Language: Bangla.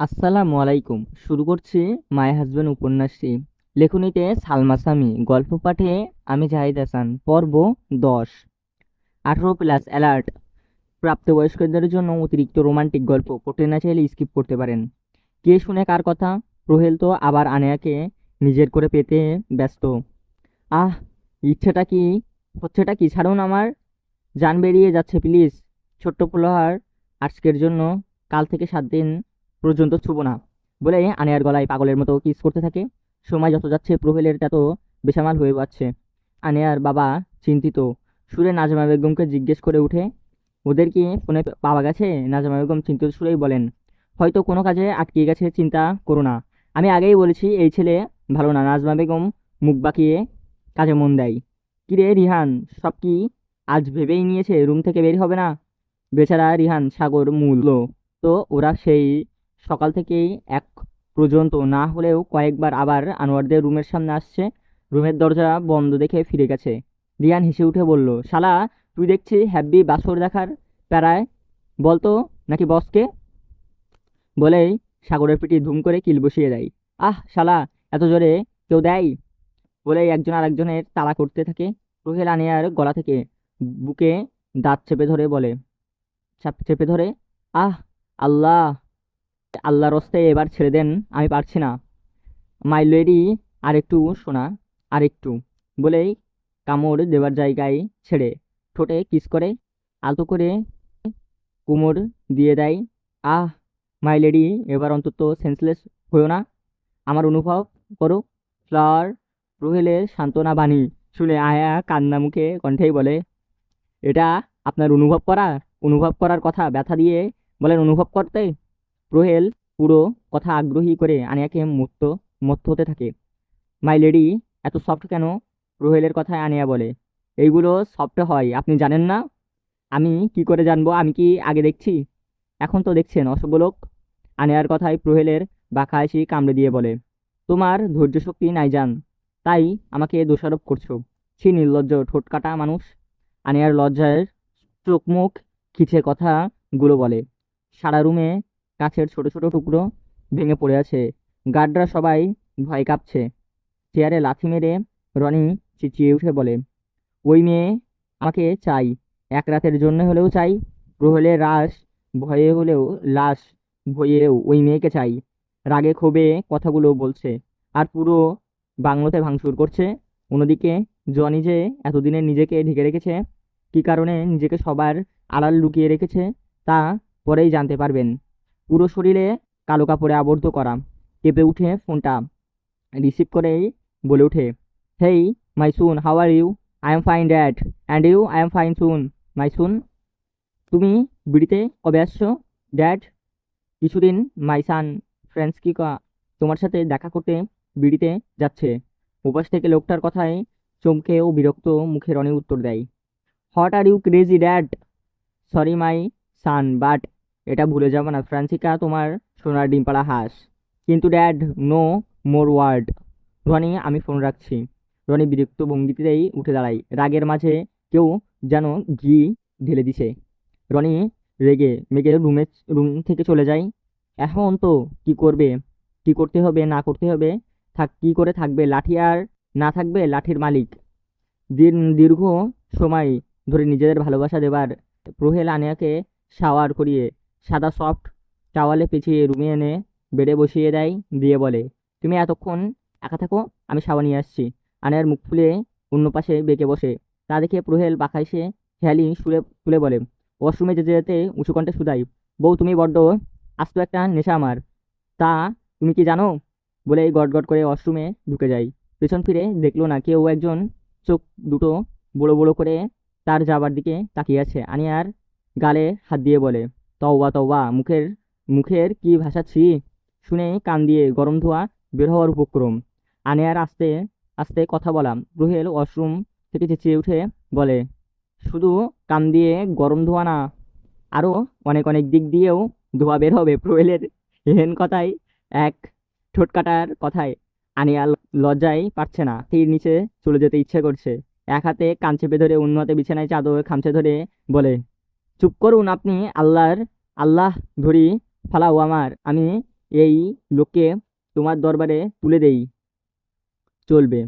আসসালামু আলাইকুম। শুরু করছি মাই হাজবেন্ড উপন্যাসটি। লেখনীতে সালমা সামি, গল্প পাঠে আমি জাহিদ হাসান। পর্ব ১০। ১৮+ অ্যালার্ট। প্রাপ্তবয়স্কদের জন্য অতিরিক্ত রোমান্টিক গল্প পড়তে না চাইলে স্কিপ করতে পারেন। কে শুনে কার কথা? প্রহেল তো আবার আনেয়াকে নিজের করে পেতে ব্যস্ত। আহ, ইচ্ছেটা কি, হচ্ছেটা কি? ছাড়ুন আমার, জান বেরিয়ে যাচ্ছে প্লিজ। ছোট্ট প্রহার, আজকের জন্য, কাল থেকে 7 দিন পর্যন্ত ছুবো না বলে আনিয়ার গলায় পাগলের মতো কিস করতে থাকে। সময় যত যাচ্ছে প্রহেলের তত বেসামাল হয়ে যাচ্ছে। আনিয়ার বাবা চিন্তিত সুরে নাজমা বেগমকে জিজ্ঞেস করে উঠে, ওদের কি ফোনে পাওয়া গেছে? নাজমা বেগম চিন্তিত সুরেই বলেন, হয়তো কোনো কাজে আটকে গেছে, চিন্তা করো না। আমি আগেই বলেছি এই ছেলে ভালো না। নাজমা বেগম মুখ বাঁকিয়ে কাজে মন দেয়। কিরে রিহান, সব কি আজ ভেবেই নিয়েছে রুম থেকে বের হবে না? বেচারা রিহান সাগর মূল তো ওরা সেই সকাল থেকেই এক পর্যন্ত না হলেও কয়েকবার আবার আনোয়ারদের রুমের সামনে আসছে। রুমের দরজা বন্ধ দেখে ফিরে গেছে। রিয়ান হেসে উঠে বলল, শালা, তুই দেখছি হ্যাব্বি বাসর দেখার প্যারায়। বলতো নাকি বসকে? বলেই সাগরের পিঠে ধুম করে কিল বসিয়ে দেয়। আহ শালা, এত জোরে কেউ দেয়? বলেই একজন আরেকজনের তাড়া করতে থাকে। রুহেল আনিয়ার গলা থেকে বুকে দাঁত চেপে ধরে বলে, চেপে ধরে, আহ আল্লাহ, আল্লাহর রাস্তায় এবার ছেড়ে দেন, আমি পারছি না। মাই লেডি, আর একটু শোনা, আর একটু। বলেই কামড় দেবার জায়গায় ছেড়ে ঠোঁটে কিস করে আলতো করে কোমর দিয়ে দেয়। আহ মাই লেডি, এবার অন্তত সেন্সলেস হয়েও না, আমার অনুভব করো। ফ্লাওয়ার। রুহেলের সান্ত্বনা বাণী শুনে আয়া কান্না মুখে কণ্ঠেই বলে, এটা আপনার অনুভব করার কথা ব্যথা দিয়ে বলেন অনুভব করতে। রোহেল পুরো কথা আগ্রহী করে আনিয়াকে মত্ত হতে থাকে। মাই লেডি, এত সফট কেন? রোহেলের কথায় আনিয়া বলে, এইগুলো সফট হয় আপনি জানেন না? আমি কি করে জানবো? আমি কি আগে দেখছি? এখন তো দেখছেন অসভ্য লোক। আনিয়ার কথায় প্রহেলের বাঁকা হাসি কামড়ে দিয়ে বলে, তোমার ধৈর্য শক্তি নাই জান, তাই আমাকে দোষারোপ করছো। ছি নির্লজ্জ ঠোঁট কাটা মানুষ। আনিয়ার লজ্জায় চোখ মুখ খিচে কথাগুলো বলে। সারা রুমে কাছের ছোট ছোট টুকরো ভেঙে পড়ে আছে। গার্ডরা সবাই ভয় কাঁপছে। চেয়ারে লাথি মেরে রনি চেঁচিয়ে উঠে বলে, ওই মেয়ে আমাকে চাই, এক রাতের জন্য হলেও চাই। প্রহলের ভয়ে হলেও লাশ ভয়েও ওই মেয়েকে চাই। রাগে ক্ষোভে কথাগুলো বলছে আর পুরো বাংলোতে ভাঙচুর করছে। অন্যদিকে জনি যে এতদিনে নিজেকে ঢেকে রেখেছে, কি কারণে নিজেকে সবার আড়াল লুকিয়ে রেখেছে, তা পরেই জানতে পারবেন। পুরো শরীরে কালো কাপড়ে আবদ্ধ করা। কেঁপে উঠে ফোনটা রিসিভ করেই বলে ওঠে, hey my son, how are you? I am fine dad, and you? I am fine son. My son, তুমি বিড়িতে কবে আসছো ড্যাড? কিছুদিন। মাই সান ফ্রান্সিকা তোমার সাথে দেখা করতে বিড়িতে যাচ্ছে। ওপাশ থেকে লোকটার কথায় চমকে ও বিরক্ত মুখে রনি উত্তর দেয়, what are you crazy dad? Sorry my son, but এটা ভুলে যাবো না ফ্রান্সিকা তোমার সোনার ডিমপাড়া হাঁস। কিন্তু dad, no more word. Roni, আমি ফোন রাখছি। রনি বিরক্ত ভঙ্গিতেই উঠে দাঁড়ায়। রাগের মাঝে কেউ যেন ঘি ঢেলে দিছে। রনি রেগে মেগে রুম থেকে চলে যায়। এখন তো কি করবে, কি করতে হবে না করতে হবে, কি করে থাকবে লাঠি আর না থাকবে লাঠির মালিক। দীর্ঘ সময় ধরে নিজেদের ভালোবাসা দেবার প্রহেল আনিয়াকে শাওয়ার করিয়ে সাদা সফট টাওয়ালে পেঁচিয়ে রুমে এনে বেডে বসিয়ে দেয়, দিয়ে বলে, তুমি এতক্ষণ একা থাকো, আমি শাওয়ার নিয়ে আসছি। আনিয়ার মুখ ফুলে অন্য পাশে বেঁকে বসে। তা দেখে প্রহেল বাঁকায় সে হেয়ালি সুরে তুলে বলে, ওয়াশরুমে যেতে যেতে উঁচু কণ্ঠে শুধাই, বউ তুমি বড্ড আস্ত একটা নেশা আমার, তা তুমি কি জানো? বলেই গট গট করে ওয়াশরুমে ঢুকে যায়। পেছন ফিরে দেখলো না কেউ একজন চোখ দুটো বড় বড় করে তার যাবার দিকে তাকিয়ে আছে। আনিয়ার গালে হাত দিয়ে বলে, তওবা তওবা, মুখের মুখের কি ভাসাচ্ছি! শুনে কান দিয়ে গরম ধোঁয়া বের হওয়ার উপক্রম। আনিয়ার আস্তে আস্তে কথা বলা। রুহেল ওয়াশরুম থেকে চেঁচিয়ে উঠে বলে, শুধু কান দিয়ে গরম ধোঁয়া না, আরো অনেক অনেক দিক দিয়েও ধোঁয়া বের হবে। প্রোয়েলের এহেন কথায়, এক ঠোঁট কাটার কথায় আনিয়া লজ্জায় পারছে না। তীর নিচে চলে যেতে ইচ্ছে করছে। এক হাতে কান চেপে ধরে অন্য হাতে বিছানায় চাদর খামচে ধরে বলে, চুপ করুন আপনি, আল্লাহ ধরি ফালাও আমার, আমি এই লোককে তোমার দরবারে তুলে দেই, চলবে।